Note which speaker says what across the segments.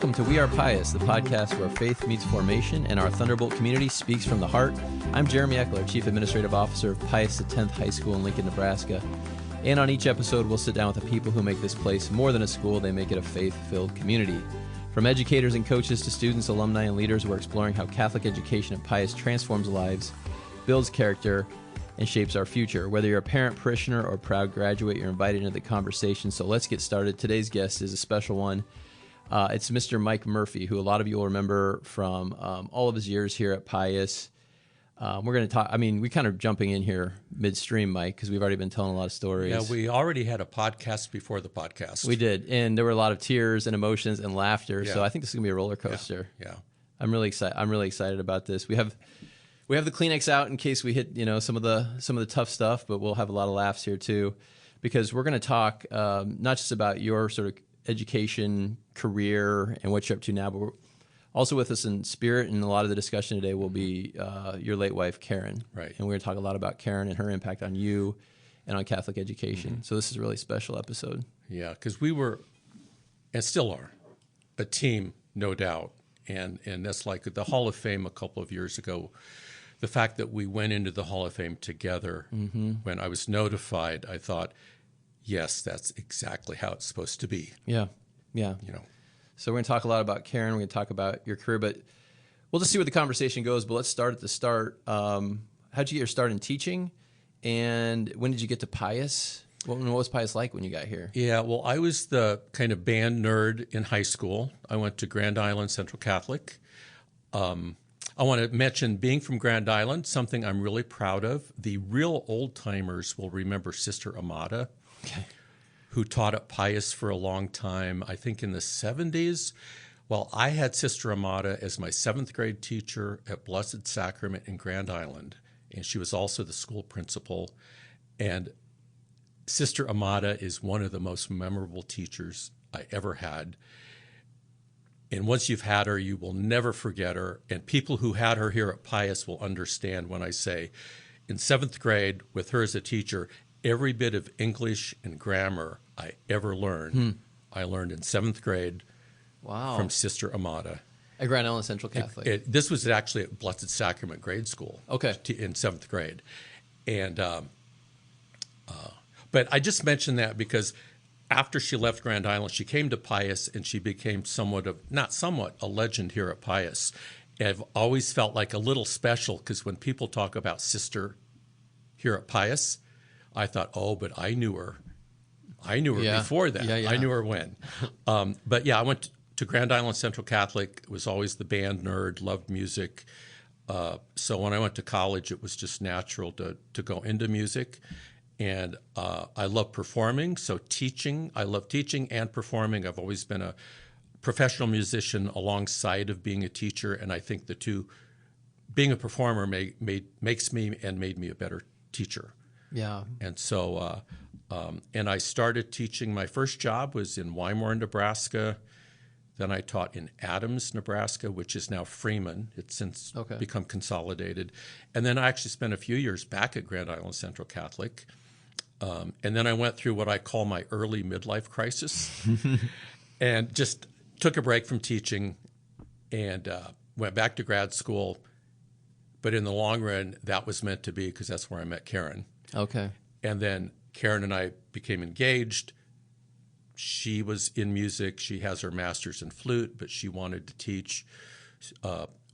Speaker 1: Welcome to We Are Pius, the podcast where faith meets formation and our Thunderbolt community speaks from the heart. I'm Jeremy Eckler, Chief Administrative Officer of Pius X High School in Lincoln, Nebraska. And on each episode, we'll sit down with the people who make this place more than a school. They make it a faith-filled community. From educators and coaches to students, alumni, and leaders, we're exploring how Catholic education at Pius transforms lives, builds character, and shapes our future. Whether you're a parent, parishioner, or proud graduate, you're invited into the conversation. So let's get started. Today's guest is a special one. It's Mr. Mike Murphy, who a lot of you will remember from all of his years here at Pius. We're going to talk, we kind of jumping in here midstream, Mike, because we've already been telling a lot of stories.
Speaker 2: Yeah, we already had a podcast before the podcast.
Speaker 1: We did, and there were a lot of tears and emotions and laughter, so I think this is going to be a roller coaster.
Speaker 2: Yeah.
Speaker 1: I'm really excited about this. We have the Kleenex out in case we hit, some of the tough stuff, but we'll have a lot of laughs here too, because we're going to talk not just about your sort of education, career, and what you're up to now, but we're also with us in spirit, and a lot of the discussion today will be your late wife, Karen.
Speaker 2: Right.
Speaker 1: And we're going to talk a lot about Karen and her impact on you and on Catholic education. Mm-hmm. So this is a really special episode.
Speaker 2: Yeah, because we were, and still are, a team, no doubt. And that's like the Hall of Fame a couple of years ago. The fact that we went into the Hall of Fame together, when I was notified, I thought, yes, that's exactly how it's supposed to be.
Speaker 1: Yeah. So we're going to talk a lot about Karen. We're going to talk about your career, but we'll just see where the conversation goes. But let's start at the start. How'd you get your start in teaching? And when did you get to Pius? What was Pius like when you got here?
Speaker 2: Yeah, well, I was the kind of band nerd in high school. I went to Grand Island Central Catholic. I want to mention, being from Grand Island, something I'm really proud of. The real old-timers will remember Sister Amata, who taught at Pius for a long time, I think in the 70s. Well, I had Sister Amata as my 7th grade teacher at Blessed Sacrament in Grand Island, and she was also the school principal. And Sister Amata is one of the most memorable teachers I ever had. And once you've had her, you will never forget her. And people who had her here at Pius will understand when I say, in 7th grade, with her as a teacher, every bit of English and grammar I ever learned, I learned in 7th grade from Sister Amata.
Speaker 1: At Grand Island Central Catholic?
Speaker 2: This was actually at Blessed Sacrament Grade School in 7th grade. And but I just mentioned that because after she left Grand Island, she came to Pius, and she became a legend here at Pius. And I've always felt like a little special, because when people talk about Sister here at Pius, I thought, but I knew her. I knew her before that. I knew her when. But I went to Grand Island Central Catholic, was always the band nerd, loved music. So when I went to college, it was just natural to go into music. And I love performing, so I love teaching and performing. I've always been a professional musician alongside of being a teacher, and I think the two, being a performer makes me and made me a better teacher.
Speaker 1: Yeah.
Speaker 2: And so, and I started teaching. My first job was in Wymore, Nebraska. Then I taught in Adams, Nebraska, which is now Freeman. It's since become consolidated. And then I actually spent a few years back at Grand Island Central Catholic. And then I went through what I call my early midlife crisis and just took a break from teaching and went back to grad school. But in the long run, that was meant to be, because that's where I met Karen.
Speaker 1: Okay.
Speaker 2: And then Karen and I became engaged. She was in music. She has her master's in flute, but she wanted to teach.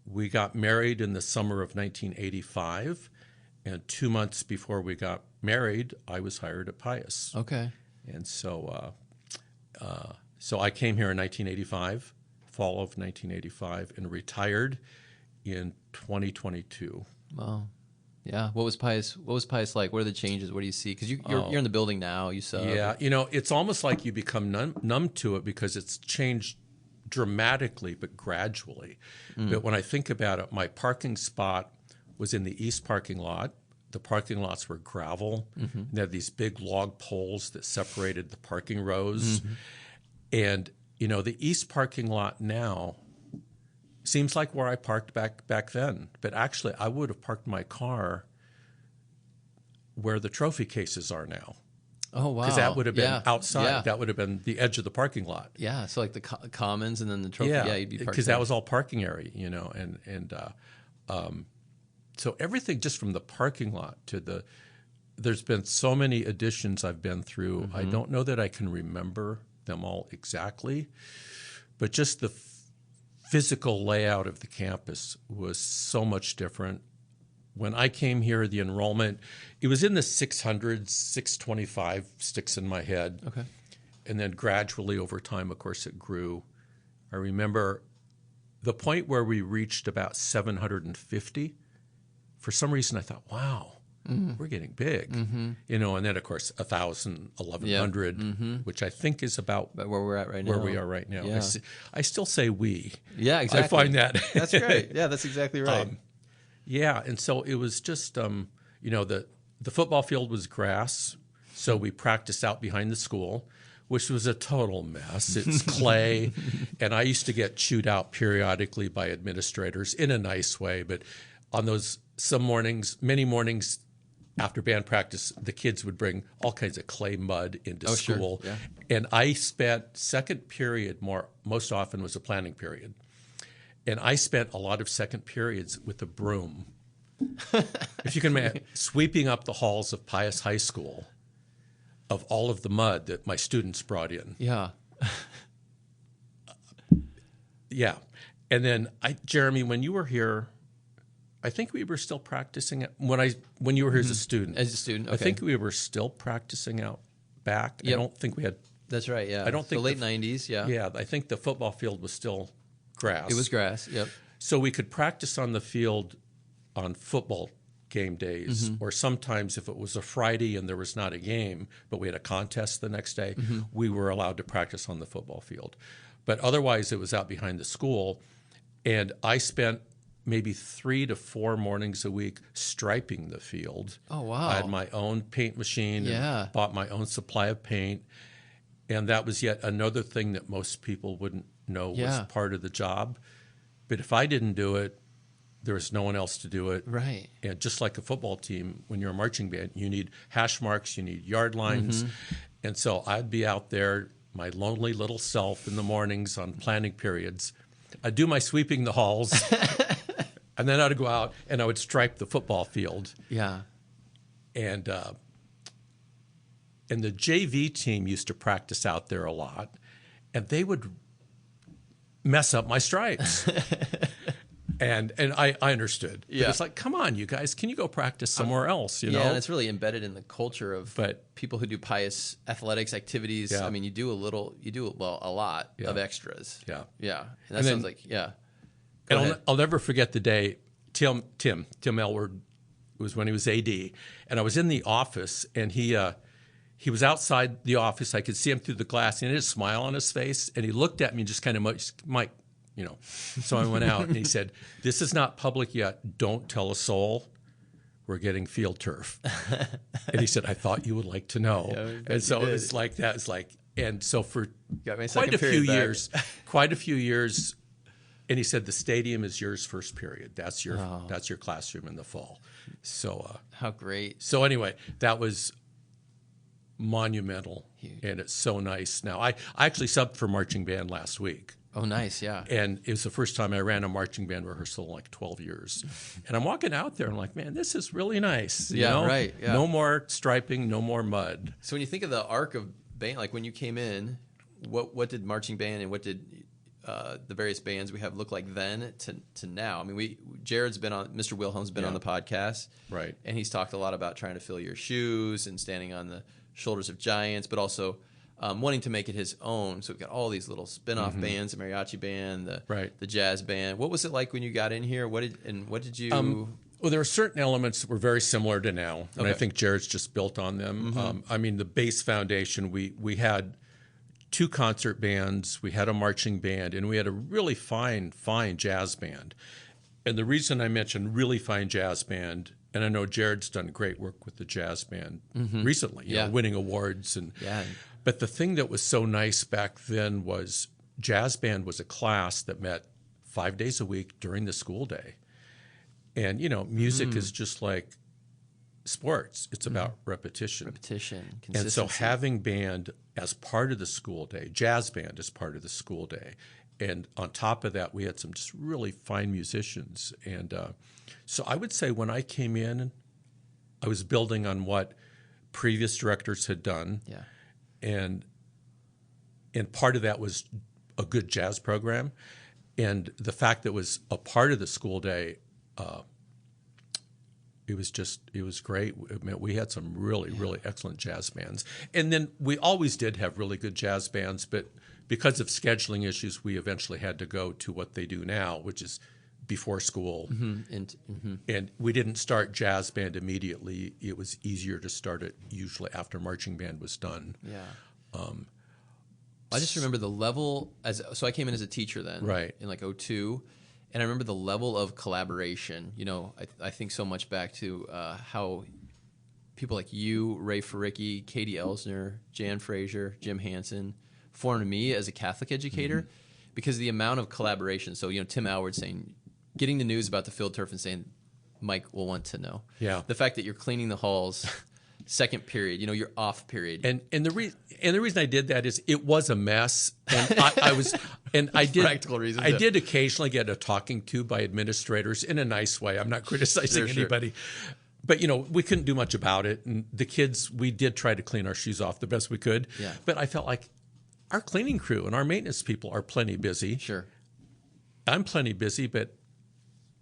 Speaker 2: We got married in the summer of 1985. And 2 months before we got married, I was hired at Pius.
Speaker 1: Okay.
Speaker 2: And so so I came here in 1985, fall of 1985, and retired in 2022.
Speaker 1: Wow. Yeah. What was Pius like? What are the changes? What do you see? Because you're in the building now. You saw.
Speaker 2: Yeah. It's almost like you become numb to it, because it's changed dramatically but gradually. But when I think about it, my parking spot was in the east parking lot. The parking lots were gravel. They had these big log poles that separated the parking rows. And, the east parking lot now seems like where I parked back then. But actually, I would have parked my car where the trophy cases are now.
Speaker 1: Oh, wow.
Speaker 2: Because that would have been
Speaker 1: Yeah.
Speaker 2: outside.
Speaker 1: Yeah.
Speaker 2: That would have been the edge of the parking lot.
Speaker 1: Yeah. So like the commons and then the trophy. Yeah, you'd be parked
Speaker 2: because
Speaker 1: there.
Speaker 2: that was all parking area, so everything just from the parking lot to the. There's been so many additions I've been through.
Speaker 1: Mm-hmm.
Speaker 2: I don't know that I can remember them all exactly, but just the physical layout of the campus was so much different. When I came here, the enrollment, it was in the 600s, 625 sticks in my head.
Speaker 1: Okay.
Speaker 2: And then gradually over time, of course, it grew. I remember the point where we reached about 750. For some reason, I thought, wow, we're getting big. And then, of course, 1,000, 1,100, which I think is about
Speaker 1: But where we're at right now.
Speaker 2: where we are right now.
Speaker 1: Yeah.
Speaker 2: I still say we.
Speaker 1: Yeah, exactly.
Speaker 2: I find that.
Speaker 1: That's great. Yeah, that's exactly right.
Speaker 2: Yeah, and so it was just, the football field was grass, so we practiced out behind the school, which was a total mess. It's clay, and I used to get chewed out periodically by administrators in a nice way, but on many mornings after band practice, the kids would bring all kinds of clay mud into school.
Speaker 1: Sure. Yeah.
Speaker 2: And I spent second period most often was a planning period. And I spent a lot of second periods with a broom. If you can imagine, sweeping up the halls of Pius High School of all of the mud that my students brought in.
Speaker 1: Yeah.
Speaker 2: Yeah. And then Jeremy, when you were here, I think we were still practicing it when you were here as a student.
Speaker 1: As a student, okay.
Speaker 2: I think we were still practicing out back.
Speaker 1: Yep.
Speaker 2: I don't think we had.
Speaker 1: That's right, yeah.
Speaker 2: I don't think
Speaker 1: the late 90s, yeah.
Speaker 2: Yeah, I think the football field was still grass.
Speaker 1: It was grass, yep.
Speaker 2: So we could practice on the field on football game days, or sometimes if it was a Friday and there was not a game, but we had a contest the next day, we were allowed to practice on the football field. But otherwise, it was out behind the school. And I spent maybe 3 to 4 mornings a week striping the field.
Speaker 1: Oh, wow.
Speaker 2: I had my own paint machine and bought my own supply of paint. And that was yet another thing that most people wouldn't know was part of the job. But if I didn't do it, there was no one else to do it.
Speaker 1: Right.
Speaker 2: And just like a football team, when you're a marching band, you need hash marks, you need yard lines. And so I'd be out there, my lonely little self in the mornings on planning periods. I'd do my sweeping the halls, and then I'd go out and I would stripe the football field.
Speaker 1: Yeah.
Speaker 2: And the JV team used to practice out there a lot, and they would mess up my stripes. And I understood.
Speaker 1: Yeah.
Speaker 2: But it's like, come on, you guys, can you go practice somewhere else? You know?
Speaker 1: And it's really embedded in the culture of people who do Pius athletics activities.
Speaker 2: Yeah.
Speaker 1: I mean, a lot of extras.
Speaker 2: Yeah.
Speaker 1: Yeah. And that sounds like, Go ahead.
Speaker 2: I'll never forget the day Tim Elward was when he was AD, and I was in the office, and he was outside the office. I could see him through the glass, and he had a smile on his face, and he looked at me and just kind of, Mike, So I went out, and he said, "This is not public yet. Don't tell a soul. We're getting field turf." And he said, "I thought you would like to know." And so it was like that. It's like, and so for quite a few years, and he said, "The stadium is yours first period. That's your classroom in the fall." So
Speaker 1: how great.
Speaker 2: So anyway, that was monumental, and it's so nice. Now I actually subbed for marching band last week.
Speaker 1: Oh, nice, yeah.
Speaker 2: And it was the first time I ran a marching band rehearsal in like 12 years. And I'm walking out there, and I'm like, man, this is really nice. You know?
Speaker 1: Right. Yeah.
Speaker 2: No more striping, no more mud.
Speaker 1: So when you think of the arc of band, like when you came in, what did marching band and what did the various bands we have look like then to now? I mean, Jared's been on, Mr. Wilhelm's been on the podcast.
Speaker 2: Right.
Speaker 1: And he's talked a lot about trying to fill your shoes and standing on the shoulders of giants, but also wanting to make it his own. So we've got all these little spin-off bands, the mariachi band, the jazz band. What was it like when you got in here? What did you...
Speaker 2: Well, there are certain elements that were very similar to now, and I think Jared's just built on them. I mean, the base foundation, we had 2 concert bands, we had a marching band, and we had a really fine jazz band. And the reason I mentioned really fine jazz band, and I know Jared's done great work with the jazz band recently, you know, winning awards. But the thing that was so nice back then was jazz band was a class that met 5 days a week during the school day. And, music is just like sports. It's about repetition.
Speaker 1: Repetition,
Speaker 2: And
Speaker 1: consistency.
Speaker 2: so having band as part of the school day, jazz band as part of the school day, and on top of that, we had some just really fine musicians. And so I would say when I came in, I was building on what previous directors had done.
Speaker 1: Yeah.
Speaker 2: And part of that was a good jazz program. And the fact that it was a part of the school day, it was great. I mean, we had some really excellent jazz bands. And then we always did have really good jazz bands, but because of scheduling issues, we eventually had to go to what they do now, which is before school. And we didn't start jazz band immediately. It was easier to start it usually after marching band was done.
Speaker 1: Yeah. I just remember the level so I came in as a teacher then,
Speaker 2: right,
Speaker 1: in like 2002, and I remember the level of collaboration. You know, I think so much back to how people like you, Ray Faricki, Katie Elsner, Jan Frazier, Jim Hansen formed me as a Catholic educator because the amount of collaboration. So, you know, Tim Alward saying, getting the news about the field turf and saying, Mike will want to know.
Speaker 2: Yeah.
Speaker 1: The fact that you're cleaning the halls. Second period, you know, your off period,
Speaker 2: and the reason I did that is it was a mess, and I did
Speaker 1: practical reasons.
Speaker 2: I did occasionally get a talking to by administrators in a nice way. I'm not criticizing anybody, but you know, we couldn't do much about it, and the kids, we did try to clean our shoes off the best we could.
Speaker 1: Yeah.
Speaker 2: But I felt like our cleaning crew and our maintenance people are plenty busy.
Speaker 1: Sure,
Speaker 2: I'm plenty busy, but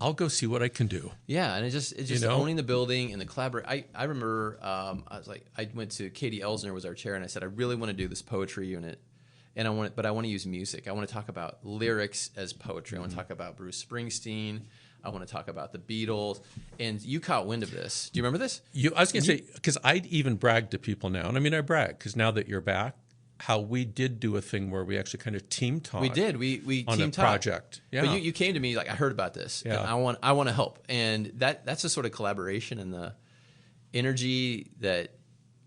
Speaker 2: I'll go see what I can do.
Speaker 1: Yeah, and it's just
Speaker 2: you know?
Speaker 1: Owning the building and the collaborate. I remember I went to Katie Elsner was our chair, and I said I really want to do this poetry unit, and I want to use music. I want to talk about lyrics as poetry. I want to talk about Bruce Springsteen. I want to talk about the Beatles. And you caught wind of this. Do you remember this?
Speaker 2: I was going to say, because I even brag to people now, and I mean I brag because now that you're back, how we did do a thing where we actually kind of team talked.
Speaker 1: We did. We
Speaker 2: on
Speaker 1: team
Speaker 2: a
Speaker 1: talked.
Speaker 2: Project. Yeah.
Speaker 1: But you came to me like I heard about this.
Speaker 2: Yeah.
Speaker 1: And I want to help. And that's the sort of collaboration and the energy that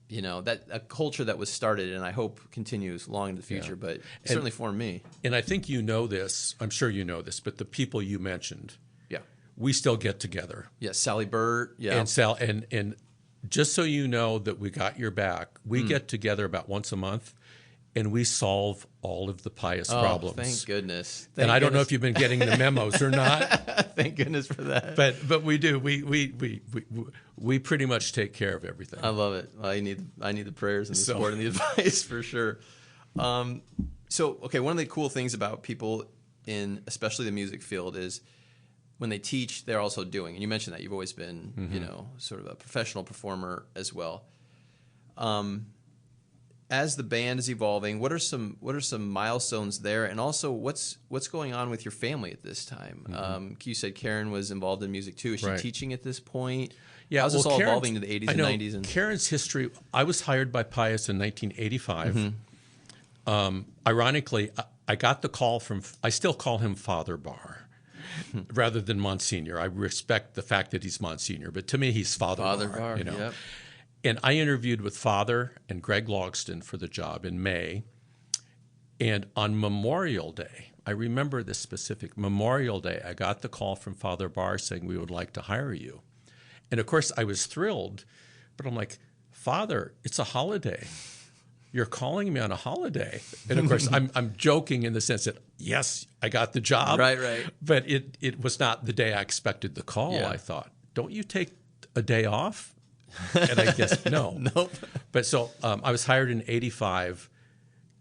Speaker 1: that a culture that was started and I hope continues long into the future. Yeah. But it certainly formed me.
Speaker 2: And I think you know this. I'm sure you know this. But the people you mentioned,
Speaker 1: yeah,
Speaker 2: we still get together.
Speaker 1: Yeah, Sally Burt. Yeah,
Speaker 2: and Sal and just so you know that we got your back, we get together about once a month. And we solve all of the Pius problems.
Speaker 1: Thank goodness.
Speaker 2: And I don't know if you've been getting the memos or not.
Speaker 1: Thank goodness for that.
Speaker 2: But we do. We pretty much take care of everything.
Speaker 1: I love it. I need the prayers and the support and the advice for sure. So one of the cool things about people in especially the music field is when they teach, they're also doing. And you mentioned that you've always been sort of a professional performer as well. As the band is evolving, what are some milestones there, and also what's going on with your family at this time? You said Karen was involved in music too. Is she teaching at this point?
Speaker 2: Yeah,
Speaker 1: how's this all evolving to the 80s and 90s? And
Speaker 2: Karen's history. I was hired by Pius in 1985. Ironically, I got the call from. I still call him Father Barr. Rather than Monsignor. I respect the fact that he's Monsignor, but to me he's Father Barr.
Speaker 1: Yep.
Speaker 2: And I interviewed with Father and Greg Logston for the job in May. And on Memorial Day, I remember this specific Memorial Day, I got the call from Father Barr saying, we would like to hire you. And of course, I was thrilled, but I'm like, Father, it's a holiday. You're calling me on a holiday. And of course, I'm joking in the sense that, yes, I got the job.
Speaker 1: Right.
Speaker 2: But it was not the day I expected the call. Yeah. I thought, don't you take a day off? And I guess no.
Speaker 1: Nope.
Speaker 2: But so I was hired in 85.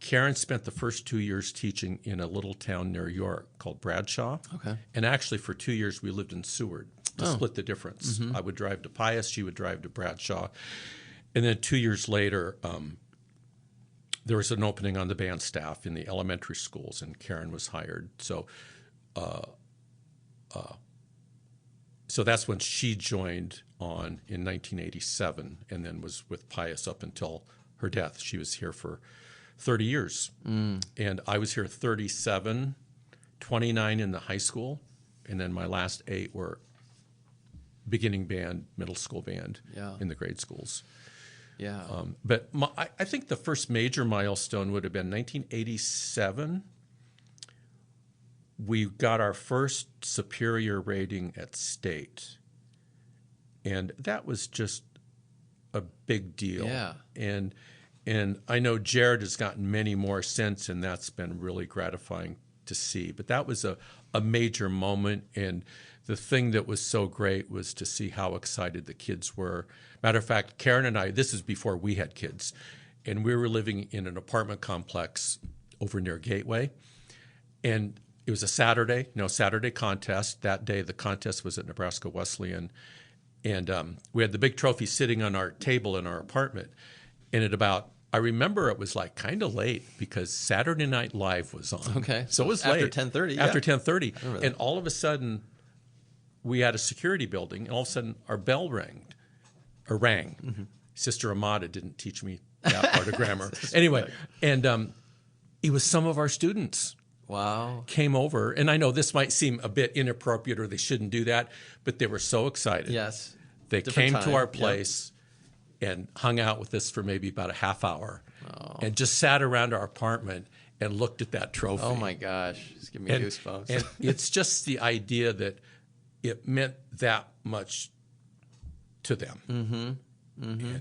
Speaker 2: Karen spent the first 2 years teaching in a little town near York called Bradshaw.
Speaker 1: Okay.
Speaker 2: And actually for 2 years we lived in Seward to split the difference. I would drive to Pius, she would drive to Bradshaw. And then 2 years later, there was an opening on the band staff in the elementary schools, and Karen was hired. So so that's when she joined on in 1987 and then was with Pius up until her death. She was here for 30 years. And I was here 37, 29 in the high school, and then my last 8 were beginning band, middle school band in the grade schools.
Speaker 1: Yeah.
Speaker 2: But I think the first major milestone would have been 1987. We got our first superior rating at state. And that was just a big deal.
Speaker 1: Yeah.
Speaker 2: And I know Jared has gotten many more since, and that's been really gratifying to see. But that was a major moment, and the thing that was so great was to see how excited the kids were. Matter of fact, Karen and I, this is before we had kids, and we were living in an apartment complex over near Gateway, and it was a Saturday contest. That day, the contest was at Nebraska Wesleyan, and we had the big trophy sitting on our table in our apartment. And I remember it was like kind of late because Saturday Night Live was on.
Speaker 1: Okay.
Speaker 2: So it was
Speaker 1: after
Speaker 2: late.
Speaker 1: 10:30.
Speaker 2: After 10:30.
Speaker 1: that.
Speaker 2: And all of a sudden, we had a security building, and all of a sudden, our bell rang. Mm-hmm. Sister Amada didn't teach me that part of grammar. Anyway, and it was some of our students.
Speaker 1: Wow.
Speaker 2: Came over, and I know this might seem a bit inappropriate or they shouldn't do that, but they were so excited.
Speaker 1: Yes.
Speaker 2: They
Speaker 1: Different
Speaker 2: came
Speaker 1: time.
Speaker 2: to our place and hung out with us for maybe about a half hour and just sat around our apartment and looked at that trophy.
Speaker 1: Oh, my gosh. It's giving me goosebumps.
Speaker 2: And it's just the idea that it meant that much to them. Mm-hmm. Mm-hmm.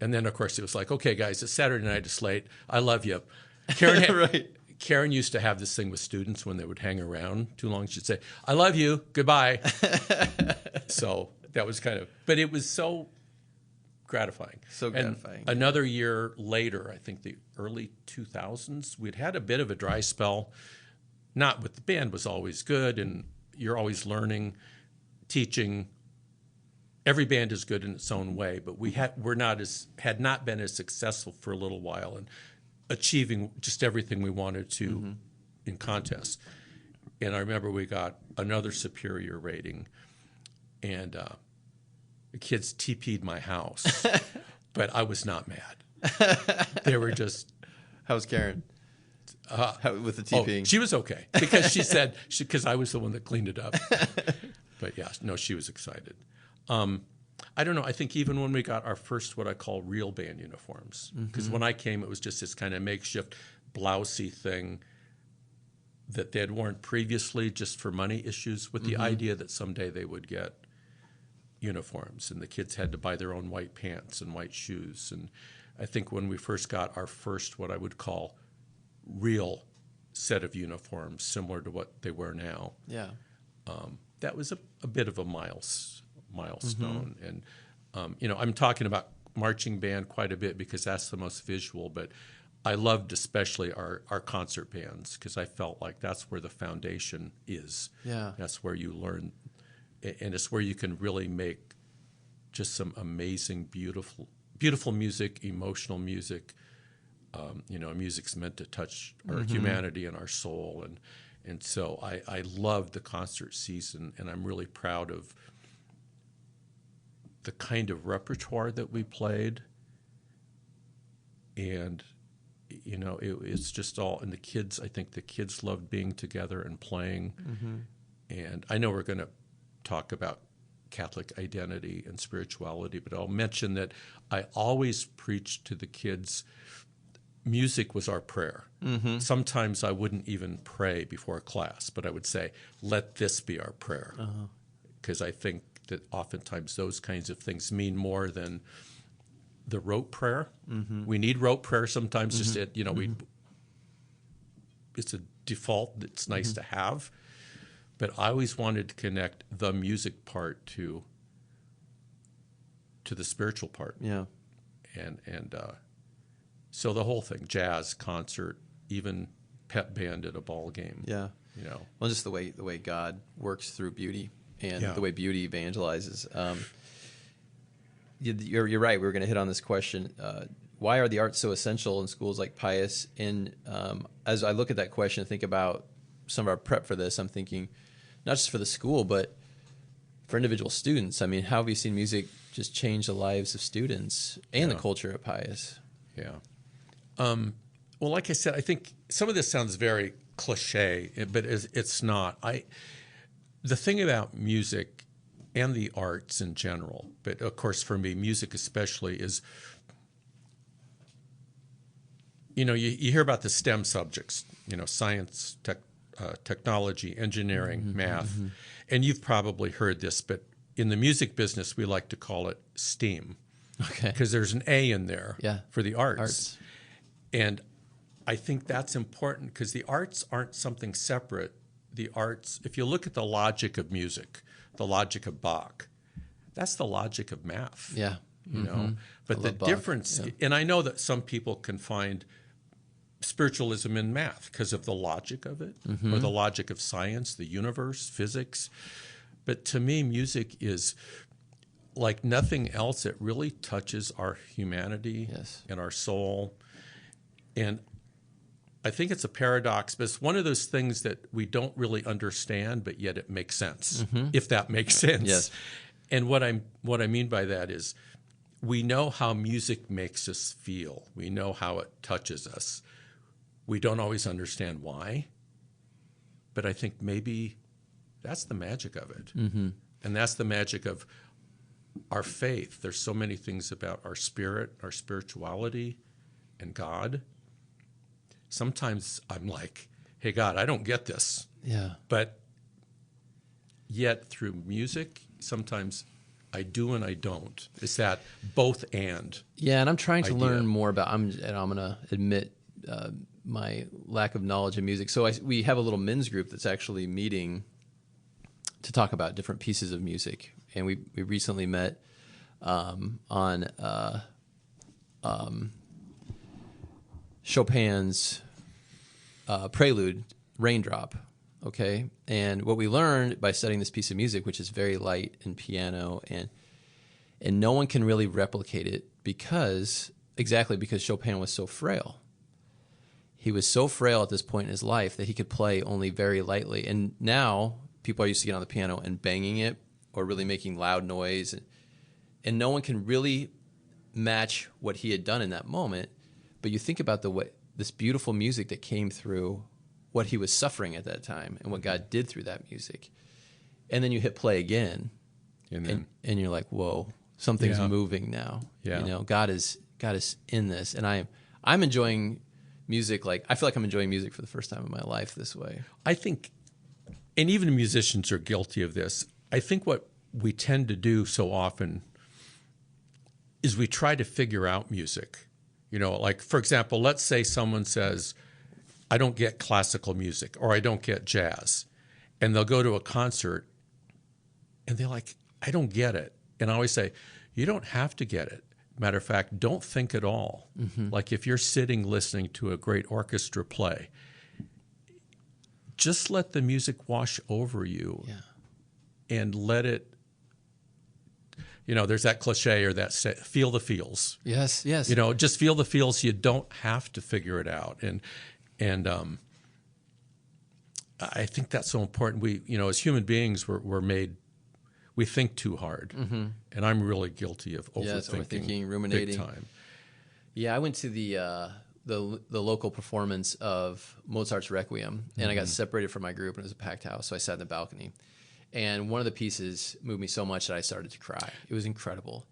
Speaker 2: And then, of course, it was like, okay, guys, it's Saturday night, it's late. I love you. Karen
Speaker 1: right.
Speaker 2: Karen used to have this thing with students when they would hang around too long. She'd say, I love you. Goodbye. So that was but it was so gratifying.
Speaker 1: So gratifying.
Speaker 2: And another year later, I think the early 2000s, we'd had a bit of a dry spell. Not with the band was always good, and you're always learning, teaching. Every band is good in its own way, but had not been as successful for a little while and achieving just everything we wanted to in contests. And I remember we got another superior rating, and the kids TP'd my house, but I was not mad. They were just...
Speaker 1: How's Karen? With the TPing?
Speaker 2: She was okay, because she said, because I was the one that cleaned it up. But yeah, no, she was excited. I don't know. I think even when we got our first what I call real band uniforms, because when I came, it was just this kind of makeshift blousey thing that they had worn previously just for money issues, with the idea that someday they would get uniforms, and the kids had to buy their own white pants and white shoes. And I think when we first got our first what I would call real set of uniforms, similar to what they wear now, that was a bit of a milestone. And I'm talking about marching band quite a bit because that's the most visual, but I loved especially our concert bands, because I felt like that's where the foundation is.
Speaker 1: Yeah.
Speaker 2: That's where you learn, and it's where you can really make just some amazing, beautiful music, emotional music. Music's meant to touch our humanity and our soul, and so I loved the concert season, and I'm really proud of the kind of repertoire that we played. And it's just all, and I think the kids loved being together and playing. And I know we're going to talk about Catholic identity and spirituality, but I'll mention that I always preached to the kids, music was our prayer. Sometimes I wouldn't even pray before a class, but I would say, let this be our prayer. Because I think that oftentimes those kinds of things mean more than the rote prayer. We need rote prayer sometimes, just it's a default that's nice to have. But I always wanted to connect the music part to the spiritual part.
Speaker 1: Yeah.
Speaker 2: And so the whole thing, jazz, concert, even pep band at a ball game.
Speaker 1: Yeah. Well, just the way God works through beauty, and the way beauty evangelizes. You're right. We were going to hit on this question. Why are the arts so essential in schools like Pius? And as I look at that question and think about some of our prep for this, I'm thinking not just for the school, but for individual students. I mean, how have you seen music just change the lives of students and the culture at Pius?
Speaker 2: Yeah. Well, like I said, I think some of this sounds very cliche, but it's not. The thing about music and the arts in general, but of course for me, music especially, is, you hear about the STEM subjects, science, technology, engineering, math, and you've probably heard this, but in the music business, we like to call it STEAM.
Speaker 1: Okay.
Speaker 2: because there's an A in there for the arts. And I think that's important because the arts aren't something separate. The arts, if you look at the logic of music, the logic of Bach, that's the logic of math.
Speaker 1: Yeah.
Speaker 2: You know, but the difference, and I know that some people can find spiritualism in math because of the logic of it, or the logic of science, the universe, physics. But to me, music is like nothing else. It really touches our humanity and our soul. And I think it's a paradox, but it's one of those things that we don't really understand, but yet it makes sense, if that makes sense.
Speaker 1: Yes.
Speaker 2: And what I mean by that is we know how music makes us feel. We know how it touches us. We don't always understand why, but I think maybe that's the magic of it. And that's the magic of our faith. There's so many things about our spirit, our spirituality, and God. Sometimes I'm like, hey, God, I don't get this.
Speaker 1: Yeah.
Speaker 2: But yet through music, sometimes I do and I don't. It's that both and.
Speaker 1: Yeah, and I'm trying to
Speaker 2: idea.
Speaker 1: learn more about, I'm going to admit my lack of knowledge of music. So we have a little men's group that's actually meeting to talk about different pieces of music. And we recently met on Chopin's Prelude, Raindrop, okay? And what we learned by studying this piece of music, which is very light and piano, and no one can really replicate it because Chopin was so frail. He was so frail at this point in his life that he could play only very lightly. And now people are used to getting on the piano and banging it or really making loud noise. And no one can really match what he had done in that moment. But you think about this beautiful music that came through what he was suffering at that time and what God did through that music. And then you hit play again, and you're like, whoa, something's moving now.
Speaker 2: Yeah.
Speaker 1: You know, God is in this. And I'm enjoying music. Like, I feel like I'm enjoying music for the first time in my life this way.
Speaker 2: I think, and even musicians are guilty of this, I think what we tend to do so often is we try to figure out music. You know, like, for example, let's say someone says, I don't get classical music or I don't get jazz. And they'll go to a concert and they're like, I don't get it. And I always say, you don't have to get it. Matter of fact, don't think at all. Like if you're sitting listening to a great orchestra play, just let the music wash over you and let it, you know, there's that cliche or that say, feel the feels.
Speaker 1: Yes, yes.
Speaker 2: You know, just feel the feels. You don't have to figure it out. And I think that's so important. We, you know, as human beings, we're made, we think too hard. And I'm really guilty of overthinking,
Speaker 1: ruminating.
Speaker 2: big time.
Speaker 1: Yeah, I went to the local performance of Mozart's Requiem, and I got separated from my group, and it was a packed house, so I sat in the balcony. And one of the pieces moved me so much that I started to cry. It was incredible.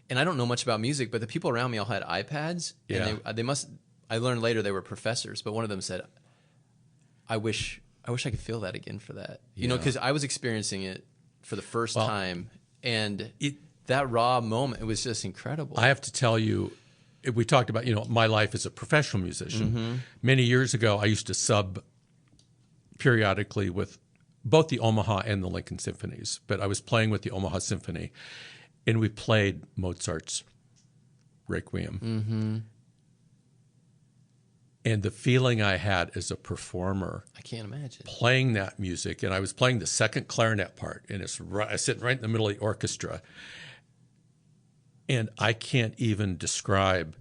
Speaker 1: And I don't know much about music, but the people around me all had iPads, and they must. I learned later they were professors, but one of them said, I wish I could feel that again for that. You know, because I was experiencing it for the first time, and that raw moment, it was just incredible.
Speaker 2: I have to tell you, we talked about, you know, my life as a professional musician. Many years ago, I used to sub periodically with both the Omaha and the Lincoln Symphonies, but I was playing with the Omaha Symphony, and we played Mozart's Requiem. And the feeling I had as a performer,
Speaker 1: I can't imagine,
Speaker 2: playing that music, and I was playing the second clarinet part, and I was sitting right in the middle of the orchestra, and I can't even describe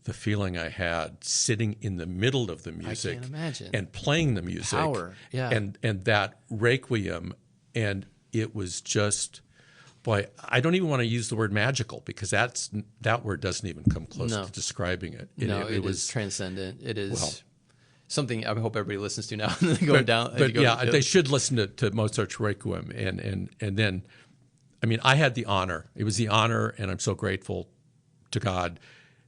Speaker 2: the feeling I had sitting in the middle of the music.
Speaker 1: I can't imagine.
Speaker 2: And playing the music.
Speaker 1: Power, yeah.
Speaker 2: And that Requiem, and it was just, boy, I don't even want to use the word magical because that word doesn't even come close to describing it.
Speaker 1: It was transcendent. It is something I hope everybody listens to now.
Speaker 2: They should listen to Mozart's Requiem. And then, I mean, I had the honor. It was the honor, and I'm so grateful to God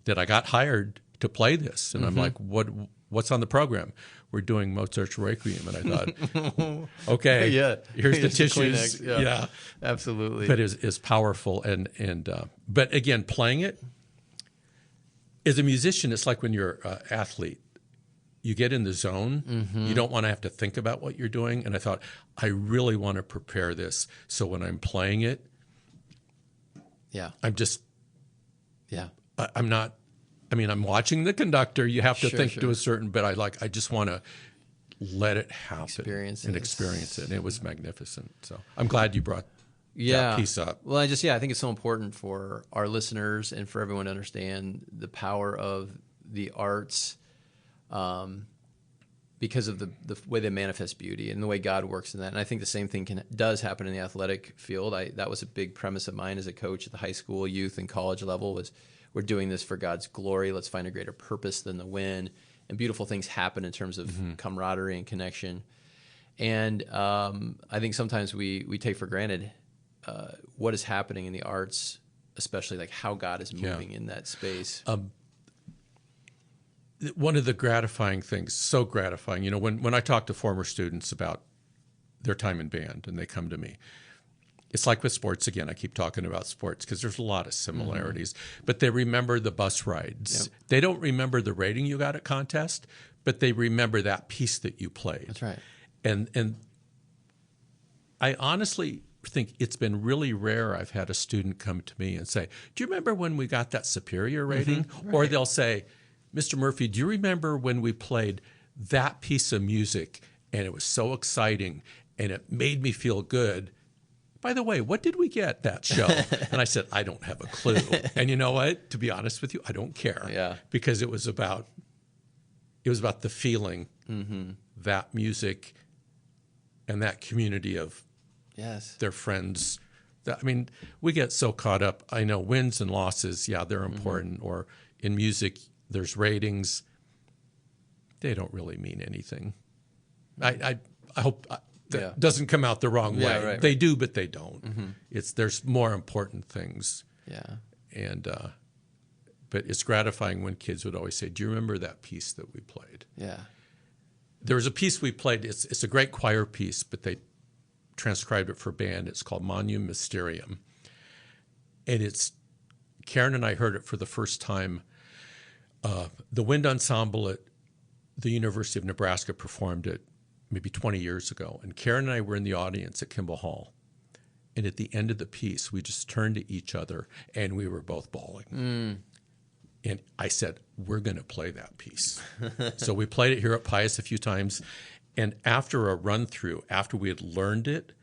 Speaker 2: that I got hired to play this. And I'm like, what what's on the program? We're doing Mozart's Requiem. And I thought, okay,
Speaker 1: Yeah.
Speaker 2: here's the
Speaker 1: Here's the
Speaker 2: tissues.
Speaker 1: Kleenex. Yeah. Absolutely.
Speaker 2: But is powerful. But again, playing it, as a musician, it's like when you're an athlete. You get in the zone.
Speaker 1: Mm-hmm.
Speaker 2: You don't want to have to think about what you're doing. And I thought, I really want to prepare this. So when I'm playing it, I'm just, I'm not, I mean, I'm watching the conductor. You have to think to a certain, but I just want to let it happen
Speaker 1: experience
Speaker 2: it. And it was magnificent. So I'm glad you brought that piece up.
Speaker 1: Well, I think it's so important for our listeners and for everyone to understand the power of the arts, because of the way they manifest beauty and the way God works in that. And I think the same thing does happen in the athletic field. That was a big premise of mine as a coach at the high school, youth, and college level was we're doing this for God's glory. Let's find a greater purpose than the win. And beautiful things happen in terms of camaraderie and connection. And I think sometimes we take for granted what is happening in the arts, especially like how God is moving in that space.
Speaker 2: One of the gratifying things, so gratifying, when I talk to former students about their time in band and they come to me, it's like with sports again. I keep talking about sports because there's a lot of similarities, but they remember the bus rides. Yep. They don't remember the rating you got at contest, but they remember that piece that you played.
Speaker 1: That's right. And
Speaker 2: I honestly think it's been really rare I've had a student come to me and say, do you remember when we got that superior rating? Right. Or they'll say, Mr. Murphy, do you remember when we played that piece of music and it was so exciting and it made me feel good? By the way, what did we get that show? And I said, I don't have a clue. And you know what? To be honest with you, I don't care.
Speaker 1: Yeah.
Speaker 2: Because it was about the feeling, that music, and that community of their friends. I mean, we get so caught up. I know wins and losses, they're important. Or in music, there's ratings. They don't really mean anything. I hope that doesn't come out the wrong way.
Speaker 1: Right.
Speaker 2: They do, but they don't. There's more important things.
Speaker 1: Yeah.
Speaker 2: And but it's gratifying when kids would always say, "Do you remember that piece that we played?"
Speaker 1: Yeah.
Speaker 2: There was a piece we played. It's a great choir piece, but they transcribed it for band. It's called Magnum Mysterium, and it's Karen and I heard it for the first time. The Wind Ensemble at the University of Nebraska performed it maybe 20 years ago. And Karen and I were in the audience at Kimball Hall. And at the end of the piece, we just turned to each other and we were both bawling. And I said, we're going to play that piece. So we played it here at Pius a few times. And after a run through, after we had learned it,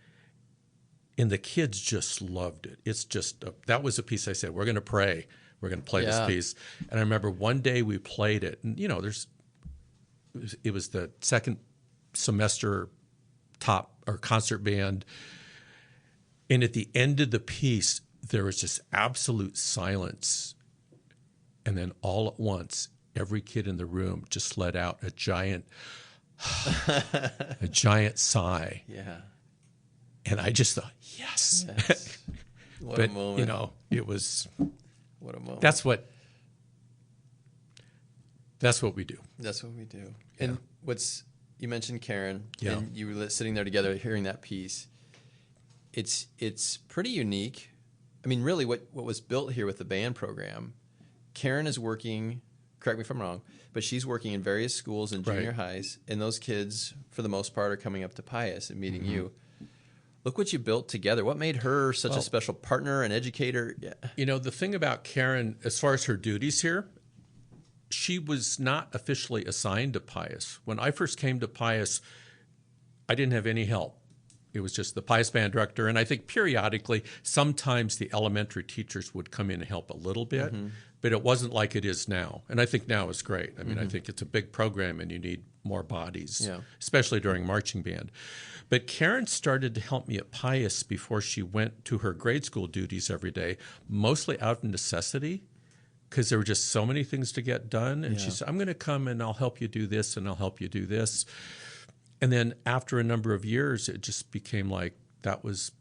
Speaker 2: and the kids just loved it. It's just, that was a piece I said, we're going to pray. We're going to play this piece. And I remember one day we played it, and it was the second semester concert band. And at the end of the piece, there was just absolute silence. And then all at once, every kid in the room just let out a giant sigh.
Speaker 1: Yeah.
Speaker 2: And I just thought, yes.
Speaker 1: What a moment.
Speaker 2: It was.
Speaker 1: What a moment.
Speaker 2: That's what we do.
Speaker 1: That's what we do. Yeah. And you mentioned Karen, and you were sitting there together hearing that piece. It's pretty unique. I mean, really, what was built here with the band program, Karen is working, correct me if I'm wrong, but she's working in various schools and junior highs, and those kids, for the most part, are coming up to Pius and meeting you. Look what you built together. What made her such a special partner and educator? Yeah.
Speaker 2: The thing about Karen, as far as her duties here, she was not officially assigned to Pius. When I first came to Pius, I didn't have any help. It was just the Pius band director, and I think periodically, sometimes the elementary teachers would come in and help a little bit, but it wasn't like it is now. And I think now is great. I mean, I think it's a big program, and you need more bodies, especially during marching band. But Karen started to help me at Pius before she went to her grade school duties every day, mostly out of necessity, because there were just so many things to get done. And she said, I'm going to come and I'll help you do this and I'll help you do this. And then after a number of years, it just became like that was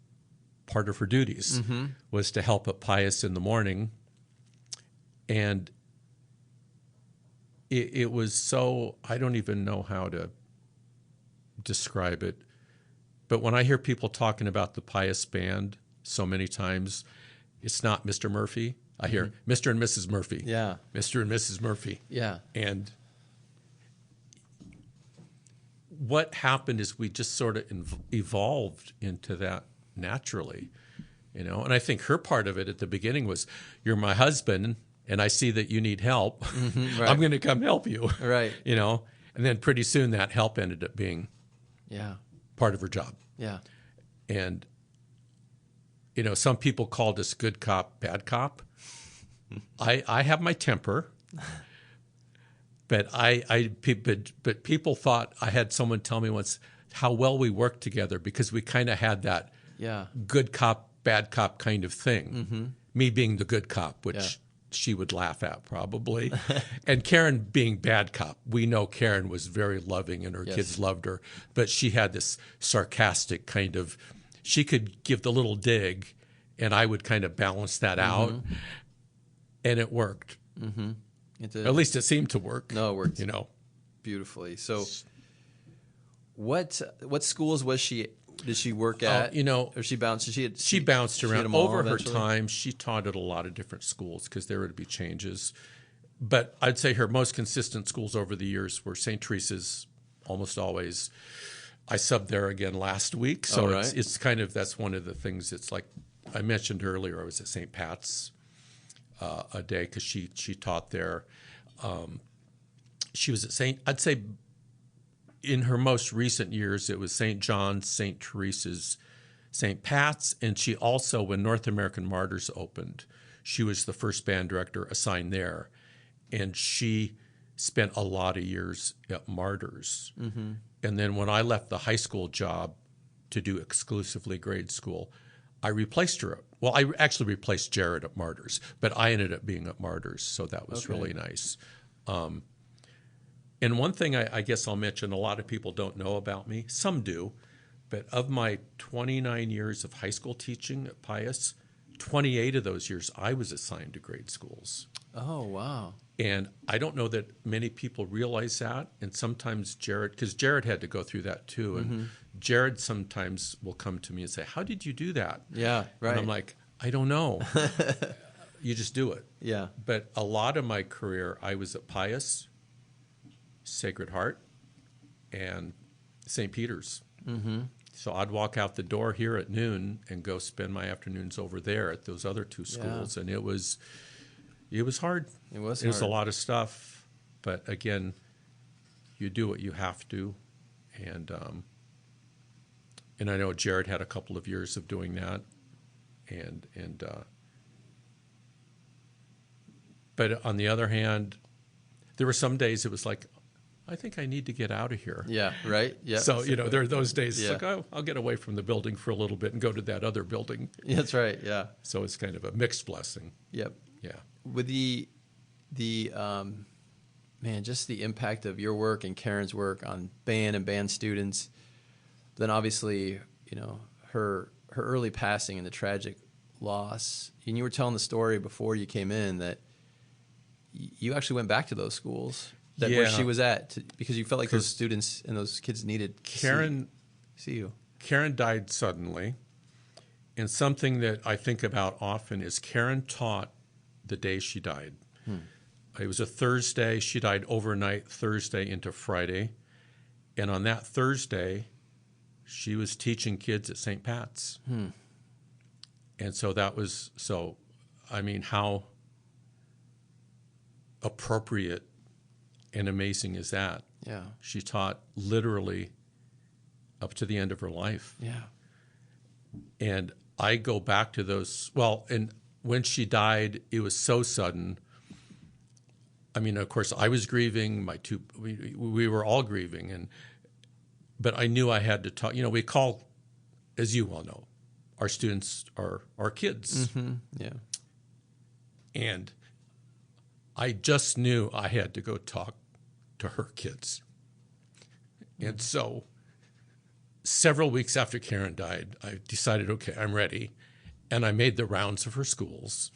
Speaker 2: part of her duties, was to help at Pius in the morning. And it was so, I don't even know how to describe it. But when I hear people talking about the Pius band so many times, it's not Mr. Murphy. I hear Mr. and Mrs. Murphy.
Speaker 1: Yeah.
Speaker 2: Mr. and Mrs. Murphy.
Speaker 1: Yeah.
Speaker 2: And what happened is we just sort of evolved into that naturally, you know. And I think her part of it at the beginning was, you're my husband, and I see that you need help.
Speaker 1: Right.
Speaker 2: I'm going to come help you.
Speaker 1: Right.
Speaker 2: You know. And then pretty soon that help ended up being part of her job.
Speaker 1: Yeah.
Speaker 2: And, you know, some people called us good cop, bad cop. I have my temper, but but people thought, I had someone tell me once how well we worked together because we kind of had that good cop, bad cop kind of thing. Me being the good cop, which she would laugh at probably, and Karen being bad cop. We know Karen was very loving and her kids loved her, but she had this sarcastic kind of, she could give the little dig and I would kind of balance that out. And it worked. At least it seemed to work.
Speaker 1: No, it worked.
Speaker 2: You know,
Speaker 1: beautifully. So, what schools did she work at?
Speaker 2: You know,
Speaker 1: or she bounced?
Speaker 2: She bounced around over her
Speaker 1: eventually?
Speaker 2: time. She taught at a lot of different schools because there would be changes. But I'd say her most consistent schools over the years were St. Teresa's, almost always. I subbed there again last week, so it's kind of, that's one of the things. It's like I mentioned earlier. I was at St. Pat's a day because she taught there. She was at I'd say in her most recent years, it was St. John's, St. Teresa's, St. Pat's, and she also, when North American Martyrs opened, she was the first band director assigned there, and she spent a lot of years at Martyrs. And then when I left the high school job to do exclusively grade school, I replaced her. Well, I actually replaced Jared at Martyrs, but I ended up being at Martyrs, so that was really nice. And one thing I guess I'll mention, a lot of people don't know about me. Some do. But of my 29 years of high school teaching at Pius, 28 of those years I was assigned to grade schools.
Speaker 1: Oh, wow.
Speaker 2: And I don't know that many people realize that. And sometimes Jared, because Jared had to go through that too. And Jared sometimes will come to me and say, how did you do that?
Speaker 1: Yeah, right.
Speaker 2: And I'm like, I don't know. You just do it.
Speaker 1: Yeah.
Speaker 2: But a lot of my career, I was at Pius, Sacred Heart, and St. Peter's. So I'd walk out the door here at noon and go spend my afternoons over there at those other two schools. And it was hard. It was a lot of stuff. But again, you do what you have to. And I know Jared had a couple of years of doing that. But on the other hand, there were some days it was like, I think I need to get out of here.
Speaker 1: Yeah, right. Yeah.
Speaker 2: So, you know, there are those days it's like, oh, I'll get away from the building for a little bit and go to that other building.
Speaker 1: Yeah, that's right. Yeah.
Speaker 2: So it's kind of a mixed blessing.
Speaker 1: Yep.
Speaker 2: Yeah.
Speaker 1: With the man, just the impact of your work and Karen's work on band and band students, then obviously, you know, her early passing and the tragic loss. And you were telling the story before you came in that you actually went back to those schools where she was at because you felt like those students and those kids needed to see you.
Speaker 2: Karen died suddenly, and something that I think about often is Karen taught the day she died. It was a Thursday. She died overnight, Thursday into Friday. And on that Thursday, she was teaching kids at St. Pat's. And so I mean, how appropriate and amazing is that?
Speaker 1: Yeah.
Speaker 2: She taught literally up to the end of her life.
Speaker 1: Yeah.
Speaker 2: And I go back to those, and when she died, it was so sudden. I mean, of course, I was grieving. We were all grieving, but I knew I had to talk. You know, we call, as you well know, our students are our kids.
Speaker 1: Yeah.
Speaker 2: And I just knew I had to go talk to her kids. And so several weeks after Karen died, I decided, okay, I'm ready. And I made the rounds of her schools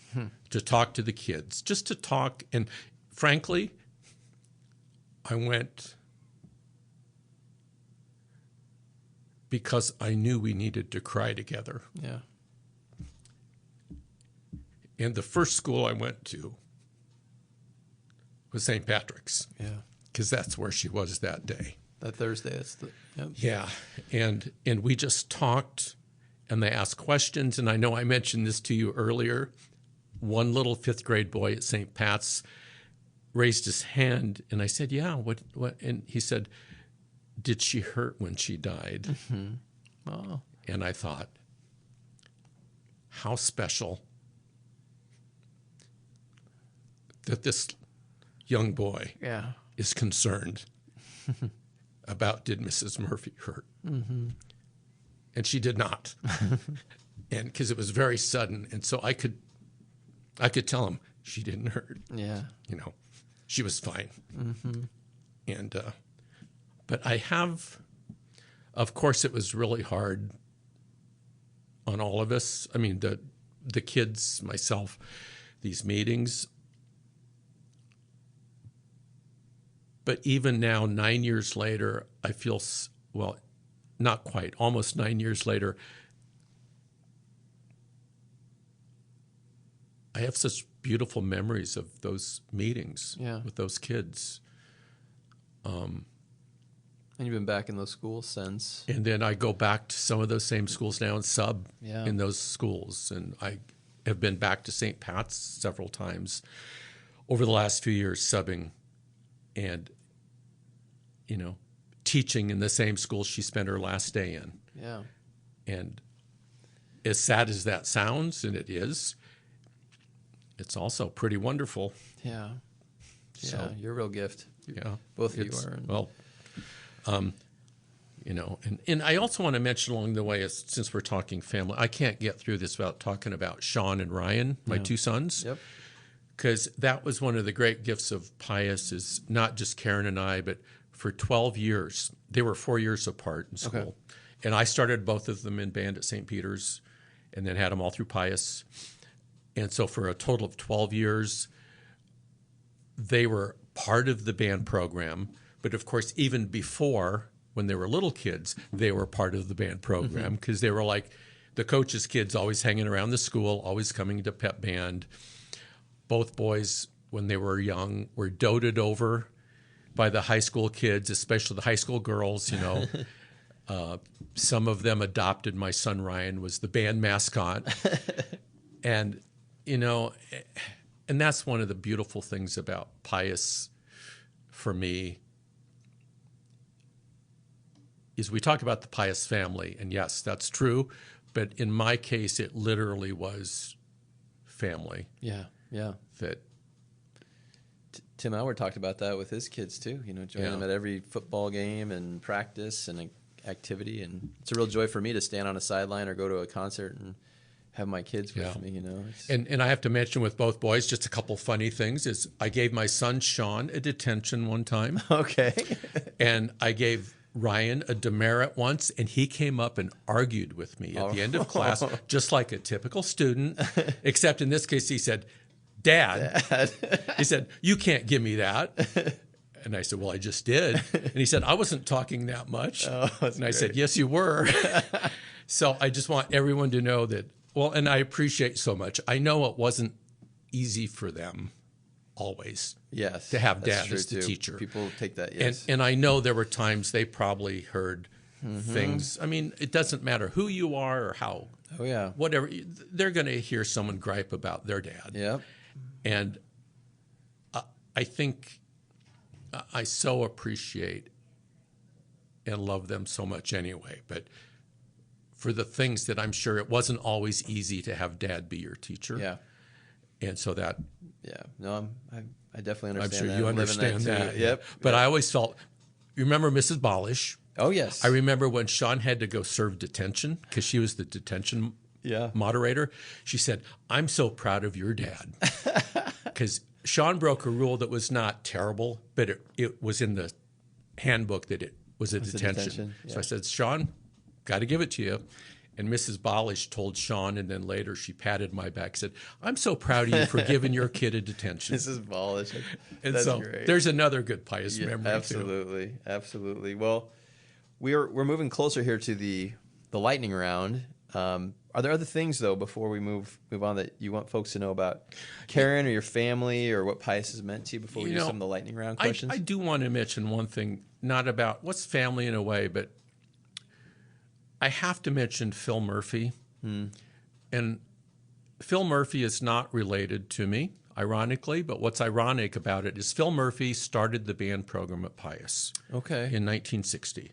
Speaker 2: to talk to the kids, just to talk. And frankly, I went because I knew we needed to cry together.
Speaker 1: Yeah.
Speaker 2: And the first school I went to was St. Patrick's.
Speaker 1: Yeah.
Speaker 2: Because that's where she was that day.
Speaker 1: That Thursday. That's the. Yep.
Speaker 2: Yeah. And we just talked, and they asked questions. And I know I mentioned this to you earlier. One little fifth grade boy at St. Pat's raised his hand, and I said, yeah, what? And he said, did she hurt when she died?
Speaker 1: Mm-hmm. Oh.
Speaker 2: And I thought, how special that this young boy is concerned about, did Mrs. Murphy hurt?
Speaker 1: Mm-hmm.
Speaker 2: And she did not. And because it was very sudden. And so I could tell him she didn't hurt.
Speaker 1: Yeah.
Speaker 2: You know, she was fine.
Speaker 1: Mm-hmm.
Speaker 2: And, but I have, of course, it was really hard on all of us. I mean, the kids, myself, these meetings. But even now, 9 years later, I feel, well, not quite, almost 9 years later, I have such beautiful memories of those meetings with those kids.
Speaker 1: And you've been back in those schools since.
Speaker 2: And then I go back to some of those same schools now and sub in those schools. And I have been back to St. Pat's several times over the last few years, subbing and, you know, teaching in the same school she spent her last day in.
Speaker 1: Yeah.
Speaker 2: And as sad as that sounds, and it is, it's also pretty wonderful.
Speaker 1: Yeah.
Speaker 2: So,
Speaker 1: yeah, you're a real gift.
Speaker 2: Yeah.
Speaker 1: Both of you are.
Speaker 2: Well, you know, and I also want to mention along the way, since we're talking family, I can't get through this without talking about Sean and Ryan, my two sons.
Speaker 1: Yep.
Speaker 2: Because that was one of the great gifts of Pius, is not just Karen and I, but for 12 years, they were 4 years apart in school.
Speaker 1: Okay.
Speaker 2: And I started both of them in band at St. Peter's and then had them all through Pius. And so for a total of 12 years, they were part of the band program. But of course, even before, when they were little kids, they were part of the band program because they were like the coach's kids, always hanging around the school, always coming to pep band. Both boys, when they were young, were doted over by the high school kids, especially the high school girls, you know. Some of them adopted. My son Ryan was the band mascot. And, you know, and that's one of the beautiful things about Pius for me, is we talk about the Pius family, and yes, that's true, but in my case, it literally was family.
Speaker 1: Yeah, yeah.
Speaker 2: That
Speaker 1: Tim Howard talked about that with his kids too, you know, joining them at every football game and practice and activity. And it's a real joy for me to stand on a sideline or go to a concert and have my kids with me, you know.
Speaker 2: And I have to mention with both boys, just a couple funny things, is I gave my son Sean a detention one time.
Speaker 1: Okay.
Speaker 2: And I gave Ryan a demerit once, and he came up and argued with me at the end of class, just like a typical student, except in this case he said, Dad. He said, you can't give me that. And I said, well, I just did. And he said, I wasn't talking that much. And I said, yes, you were. So I just want everyone to know that, well, and I appreciate so much. I know it wasn't easy for them always to have Dad as the teacher.
Speaker 1: People take that, yes.
Speaker 2: And I know there were times they probably heard things. I mean, it doesn't matter who you are or how.
Speaker 1: Oh, yeah.
Speaker 2: Whatever. They're going to hear someone gripe about their dad.
Speaker 1: Yep.
Speaker 2: And I think I so appreciate and love them so much anyway. But for the things that I'm sure it wasn't always easy to have Dad be your teacher.
Speaker 1: Yeah.
Speaker 2: And so that.
Speaker 1: Yeah. No, I definitely understand
Speaker 2: I'm sure
Speaker 1: that.
Speaker 2: you understand that.
Speaker 1: Yep.
Speaker 2: But I always felt, you remember Mrs. Bolish?
Speaker 1: Oh, yes.
Speaker 2: I remember when Sean had to go serve detention because she was the detention moderator. She said, I'm so proud of your dad. Because Sean broke a rule that was not terrible, but it was in the handbook that it was a detention.
Speaker 1: Yeah.
Speaker 2: So I said, Sean, got to give it to you. And Mrs. Bolish told Sean, and then later she patted my back, said, "I'm so proud of you for giving your kid a detention."
Speaker 1: Mrs. Bolish.
Speaker 2: And
Speaker 1: That's
Speaker 2: so
Speaker 1: great.
Speaker 2: there's another good Pius memory
Speaker 1: Absolutely,
Speaker 2: too.
Speaker 1: absolutely. Well, we're moving closer here to the lightning round. Are there other things though before we move on that you want folks to know about Karen or your family or what Pius has meant to you before we do some of the lightning round questions?
Speaker 2: I do want to mention one thing, not about what's family in a way, but I have to mention Phil Murphy. And Phil Murphy is not related to me, ironically, but what's ironic about it is Phil Murphy started the band program at Pius in 1960.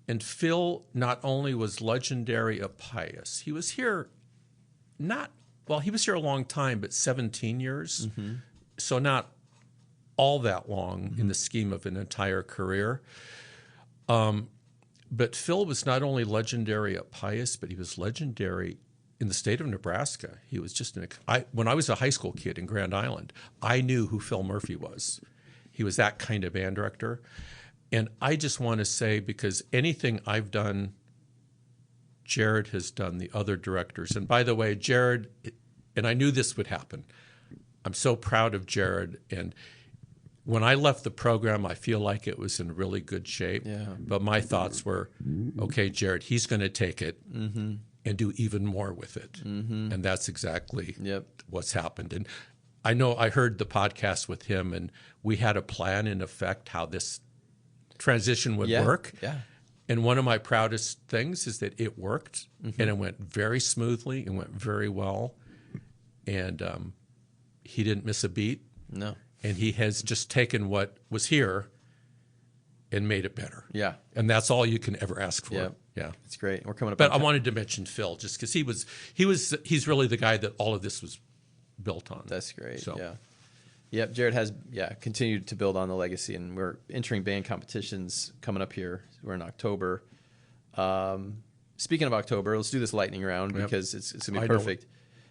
Speaker 2: And Phil not only was legendary at Pius, he was here he was here a long time, but 17 years. So not all that long in the scheme of an entire career. But Phil was not only legendary at Pius, but he was legendary in the state of Nebraska. He was just when I was a high school kid in Grand Island, I knew who Phil Murphy was. He was that kind of band director. And I just want to say, because anything I've done, Jared has done, the other directors. And by the way, Jared, and I knew this would happen, I'm so proud of Jared. And when I left the program, I feel like it was in really good shape.
Speaker 1: Yeah.
Speaker 2: But my thoughts were, okay, Jared, he's going to take it and do even more with it. And that's exactly what's happened. And I know I heard the podcast with him, and we had a plan in effect how this transition would work.
Speaker 1: Yeah.
Speaker 2: And one of my proudest things is that it worked, and it went very smoothly and went very well. And he didn't miss a beat.
Speaker 1: No.
Speaker 2: And he has just taken what was here and made it better.
Speaker 1: Yeah.
Speaker 2: And that's all you can ever ask for. Yeah.
Speaker 1: It's great. We're coming up.
Speaker 2: But I wanted to mention Phil just because he's really the guy that all of this was built on.
Speaker 1: That's great.
Speaker 2: So.
Speaker 1: Yeah. Yep, Jared has continued to build on the legacy, and we're entering band competitions coming up here. We're in October. Speaking of October, let's do this lightning round because it's going to be perfect.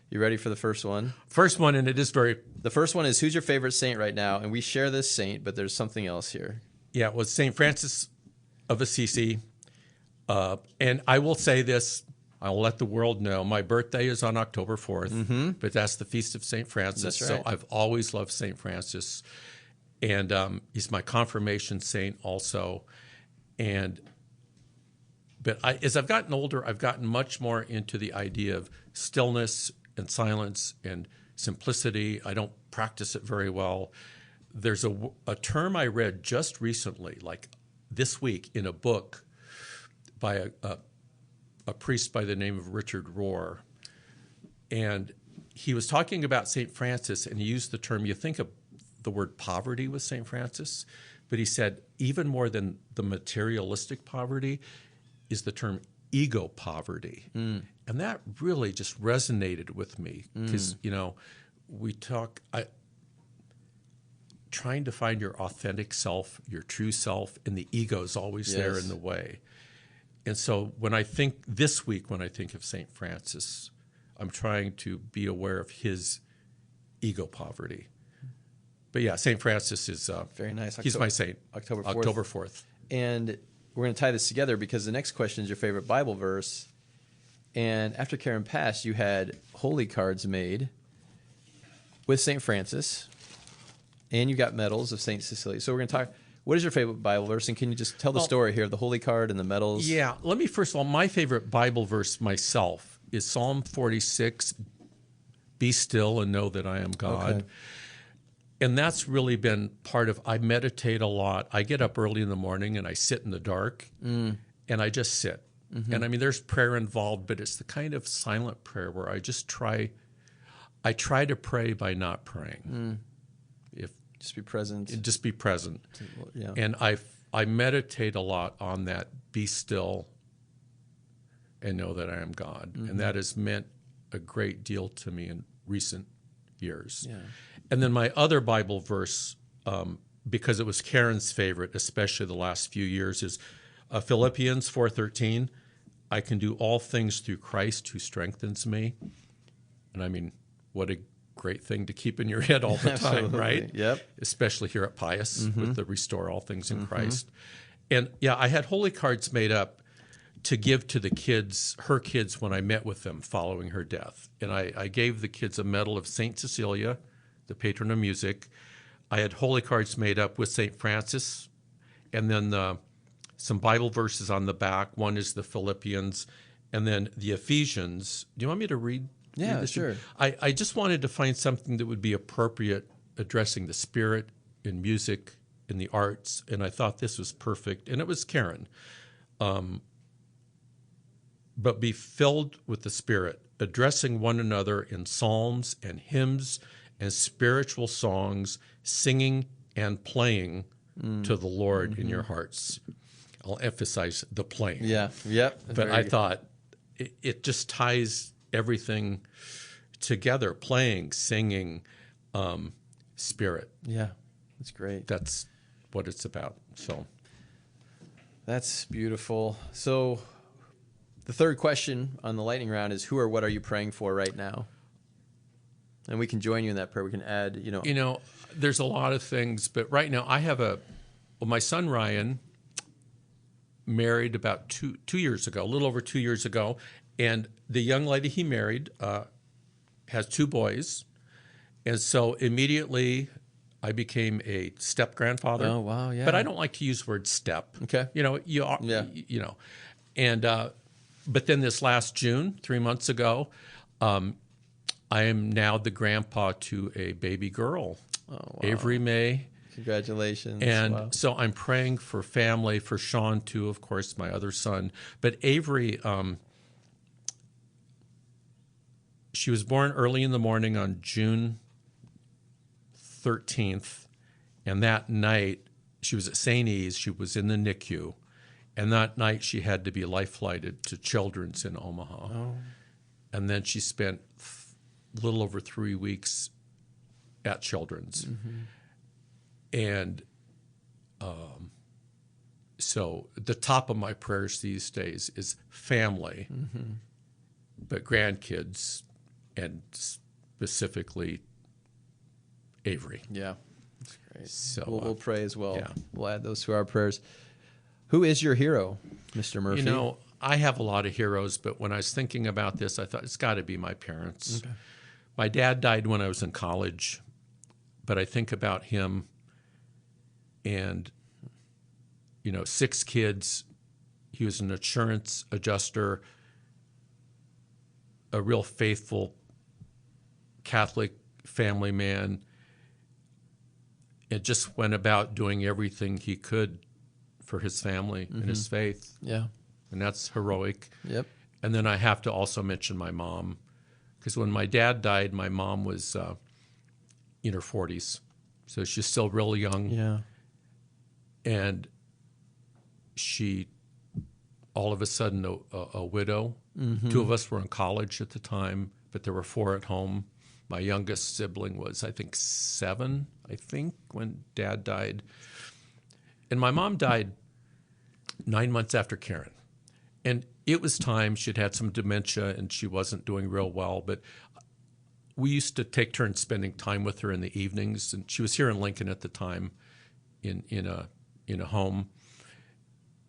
Speaker 1: You ready for the first one?
Speaker 2: First one, and it is
Speaker 1: The first one is, who's your favorite saint right now? And we share this saint, but there's something else here.
Speaker 2: Yeah, it was St. Francis of Assisi. And I will say this, I'll let the world know, my birthday is on October 4th, but that's the Feast of St. Francis.
Speaker 1: That's right.
Speaker 2: So I've always loved St. Francis. And he's my confirmation saint also. But as I've gotten older, I've gotten much more into the idea of stillness and silence and simplicity. I don't practice it very well. There's a term I read just recently, like this week, in a book by a priest by the name of Richard Rohr. And he was talking about St. Francis, and he used the term, you think of the word poverty with St. Francis, but he said even more than the materialistic poverty is the term ego poverty. And that really just resonated with me because, we talk, trying to find your authentic self, your true self, and the ego is always there in the way. And so when I think of St. Francis, I'm trying to be aware of his ego poverty. But yeah, St. Francis is
Speaker 1: very nice.
Speaker 2: He's my saint.
Speaker 1: October 4th.
Speaker 2: October 4th.
Speaker 1: And we're going to tie this together because the next question is your favorite Bible verse. And after Karen passed, you had holy cards made with St. Francis, and you got medals of St. Cecilia. So we're going to talk. What is your favorite Bible verse? And can you just tell the story here of the holy card and the medals?
Speaker 2: Yeah. Let me first of all, my favorite Bible verse myself is Psalm 46, be still and know that I am God. Okay. And that's really been part of, I meditate a lot. I get up early in the morning and I sit in the dark and I just sit. And I mean, there's prayer involved, but it's the kind of silent prayer where I just try to pray by not praying.
Speaker 1: Just be present.
Speaker 2: Just be present.
Speaker 1: Yeah.
Speaker 2: And I meditate a lot on that, be still and know that I am God. And that has meant a great deal to me in recent years.
Speaker 1: Yeah.
Speaker 2: And then my other Bible verse, because it was Karen's favorite, especially the last few years, is Philippians 4:13. I can do all things through Christ who strengthens me. And I mean, what a great thing to keep in your head all the time, right?
Speaker 1: Yep.
Speaker 2: Especially here at Pius with the Restore All Things in Christ. And yeah, I had holy cards made up to give to the kids, her kids, when I met with them following her death. And I gave the kids a medal of St. Cecilia, the patron of music. I had holy cards made up with St. Francis, and then some Bible verses on the back. One is the Philippians, and then the Ephesians. Do you want me to read?
Speaker 1: Yeah,
Speaker 2: read
Speaker 1: sure.
Speaker 2: I just wanted to find something that would be appropriate, addressing the spirit in music, in the arts, and I thought this was perfect. And it was Karen. But be filled with the Spirit, addressing one another in psalms and hymns and spiritual songs, singing and playing to the Lord in your hearts. I'll emphasize the playing.
Speaker 1: Yeah, yep.
Speaker 2: But I thought it just ties everything together, playing, singing, spirit.
Speaker 1: Yeah, that's great.
Speaker 2: That's what it's about. So
Speaker 1: That's beautiful. So the third question on the lightning round is, who or what are you praying for right now? And we can join you in that prayer. We can add,
Speaker 2: there's a lot of things, but right now I have my son Ryan married about two years ago, a little over 2 years ago, and the young lady he married has 2 boys, and so immediately I became a step grandfather.
Speaker 1: Oh wow, yeah.
Speaker 2: But I don't like to use the word step.
Speaker 1: Okay.
Speaker 2: And but then this last June, 3 months ago, I am now the grandpa to a baby girl, Avery May.
Speaker 1: Congratulations.
Speaker 2: And so I'm praying for family, for Sean too, of course, my other son. But Avery, she was born early in the morning on June 13th. And that night, she was at St. E's. She was in the NICU. And that night, she had to be life-flighted to Children's in Omaha.
Speaker 1: Oh.
Speaker 2: And then she spent a little over 3 weeks at Children's.
Speaker 1: Mm-hmm.
Speaker 2: And so the top of my prayers these days is family, but grandkids, and specifically Avery.
Speaker 1: Yeah, that's great.
Speaker 2: So
Speaker 1: we'll pray as well.
Speaker 2: Yeah.
Speaker 1: We'll add those to our prayers. Who is your hero, Mr. Murphy?
Speaker 2: I have a lot of heroes, but when I was thinking about this, I thought it's got to be my parents. Okay. My dad died when I was in college, but I think about him and, 6 kids. He was an insurance adjuster, a real faithful Catholic family man, and just went about doing everything he could for his family and his faith.
Speaker 1: Yeah.
Speaker 2: And that's heroic.
Speaker 1: Yep.
Speaker 2: And then I have to also mention my mom, because when my dad died, my mom was in her 40s. So she's still real young.
Speaker 1: Yeah.
Speaker 2: And she, all of a sudden, a widow. 2 of us were in college at the time, but there were 4 at home. My youngest sibling was, I think, 7, when Dad died. And my mom died 9 months after Karen. And it was time. She'd had some dementia, and she wasn't doing real well. But we used to take turns spending time with her in the evenings. And she was here in Lincoln at the time in a home.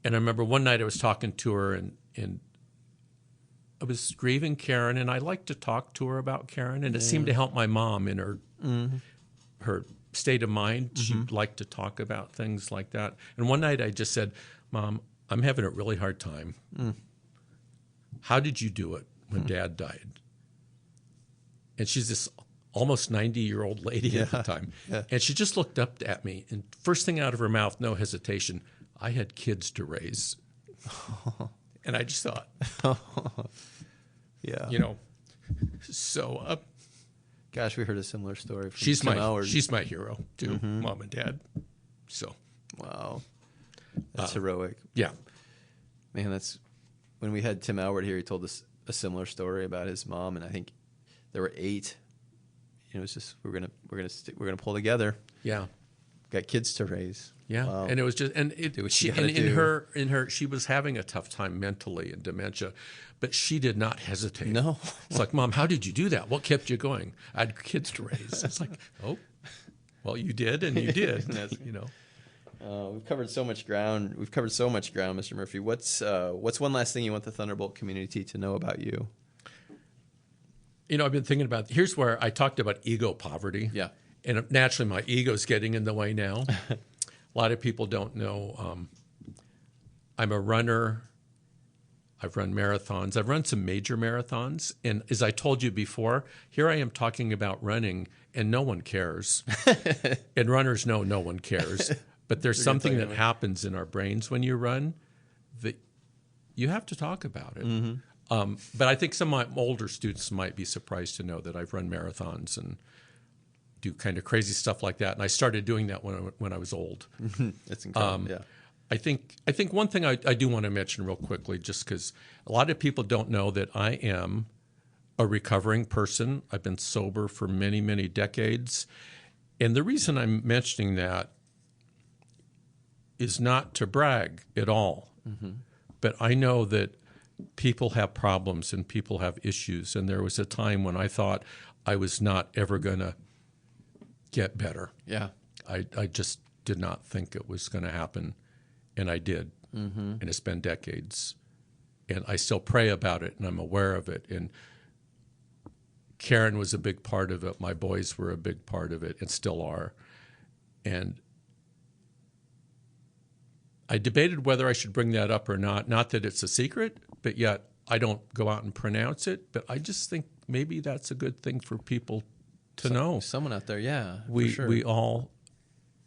Speaker 2: And I remember one night I was talking to her, and I was grieving Karen, and I liked to talk to her about Karen. And it seemed to help my mom in her state of mind. She liked to talk about things like that. And one night I just said, Mom, I'm having a really hard time. How did you do it when Dad died? And she's this almost 90-year-old lady at the time. Yeah. And she just looked up at me, and first thing out of her mouth, no hesitation, I had kids to raise. And I just thought,
Speaker 1: yeah.
Speaker 2: So
Speaker 1: gosh, we heard a similar story from
Speaker 2: she's
Speaker 1: Tim Howard.
Speaker 2: She's my hero too, Mom and Dad. So
Speaker 1: wow, that's heroic.
Speaker 2: Yeah,
Speaker 1: man. That's when we had Tim Howard here. He told us a similar story about his mom, and I think there were 8. It's just we're gonna pull together.
Speaker 2: Yeah,
Speaker 1: got kids to raise.
Speaker 2: Yeah, wow. And it was just in her she was having a tough time mentally and dementia, but she did not hesitate.
Speaker 1: No,
Speaker 2: it's like, Mom, how did you do that? What kept you going? I had kids to raise. It's like, oh, well, you did, and you did.
Speaker 1: We've covered so much ground. Mr. Murphy. What's one last thing you want the Thunderbolt community to know about you?
Speaker 2: I've been thinking about, here's where I talked about ego poverty.
Speaker 1: Yeah.
Speaker 2: And naturally, my ego's getting in the way now. A lot of people don't know I'm a runner. I've run marathons. I've run some major marathons. And as I told you before, here I am talking about running, and no one cares. And runners know no one cares. But there's something that happens in our brains when you run that you have to talk about it. Mm-hmm. But I think some of my older students might be surprised to know that I've run marathons and do kind of crazy stuff like that. And I started doing that when I was old.
Speaker 1: That's incredible. Yeah.
Speaker 2: I think one thing I do want to mention real quickly, just because a lot of people don't know that I am a recovering person. I've been sober for many, many decades. And the reason I'm mentioning that is not to brag at all. Mm-hmm. But I know that people have problems and people have issues. And there was a time when I thought I was not ever going to get better.
Speaker 1: Yeah.
Speaker 2: I just did not think it was going to happen. And I did. Mm-hmm. And it's been decades. And I still pray about it, and I'm aware of it. And Karen was a big part of it. My boys were a big part of it and still are. And I debated whether I should bring that up or not. Not that it's a secret, but yet I don't go out and pronounce it. But I just think maybe that's a good thing for people to know.
Speaker 1: Someone out there, yeah.
Speaker 2: We all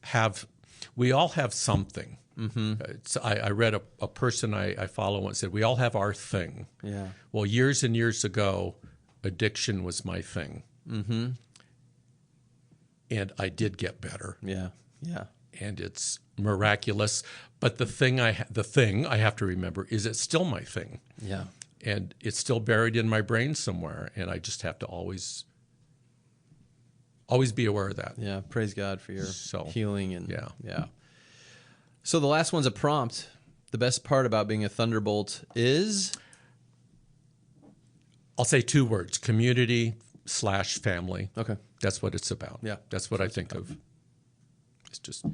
Speaker 2: have something. Mm-hmm. I read a person I follow once said, we all have our thing.
Speaker 1: Yeah.
Speaker 2: Well, years and years ago, addiction was my thing. Mm-hmm. And I did get better.
Speaker 1: Yeah. Yeah.
Speaker 2: And it's miraculous. But the thing I have to remember is it's still my thing.
Speaker 1: Yeah.
Speaker 2: And it's still buried in my brain somewhere. And I just have to always be aware of that.
Speaker 1: Yeah. Praise God for your healing. And yeah. So the last one's a prompt. The best part about being a Thunderbolt is?
Speaker 2: I'll say 2 words: community/family.
Speaker 1: Okay.
Speaker 2: That's what it's about.
Speaker 1: Yeah.
Speaker 2: That's what I think of. It's just.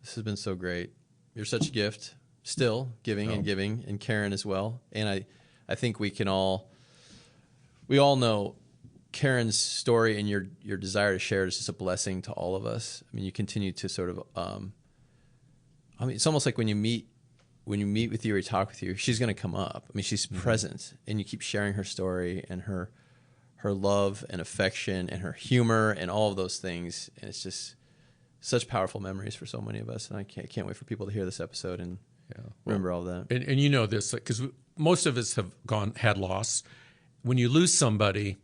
Speaker 1: This has been so great. You're such a gift. Still giving and giving, and Karen as well. And I think we all know Karen's story and your desire to share it is just a blessing to all of us. I mean, you continue to sort of, it's almost like when you meet with you or talk with you, she's going to come up. I mean, she's present, and you keep sharing her story and her love and affection and her humor and all of those things. And it's just such powerful memories for so many of us. And I can't wait for people to hear this episode and remember all of that.
Speaker 2: And you know this, because most of us have had loss. When you lose somebody,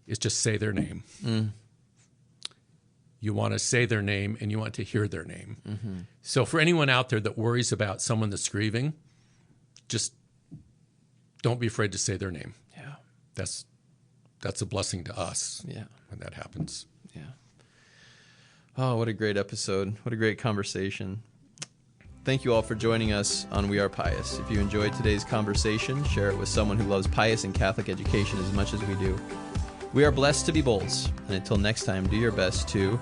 Speaker 2: it's just say their name. Mm. You want to say their name, and you want to hear their name. Mm-hmm. So for anyone out there that worries about someone that's grieving, just don't be afraid to say their name.
Speaker 1: Yeah.
Speaker 2: That's a blessing to us.
Speaker 1: Yeah.
Speaker 2: When that happens.
Speaker 1: Yeah. Oh, what a great episode. What a great conversation. Thank you all for joining us on We Are Pius. If you enjoyed today's conversation, share it with someone who loves pious and Catholic education as much as we do. We are blessed to be bolts. And until next time, do your best to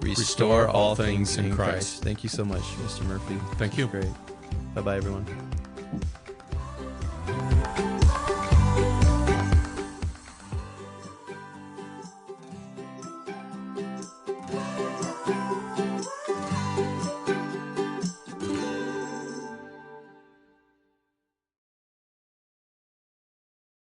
Speaker 1: restore all things in Christ. Thank you so much, Mr. Murphy.
Speaker 2: Thank you.
Speaker 1: Great. Bye-bye, everyone.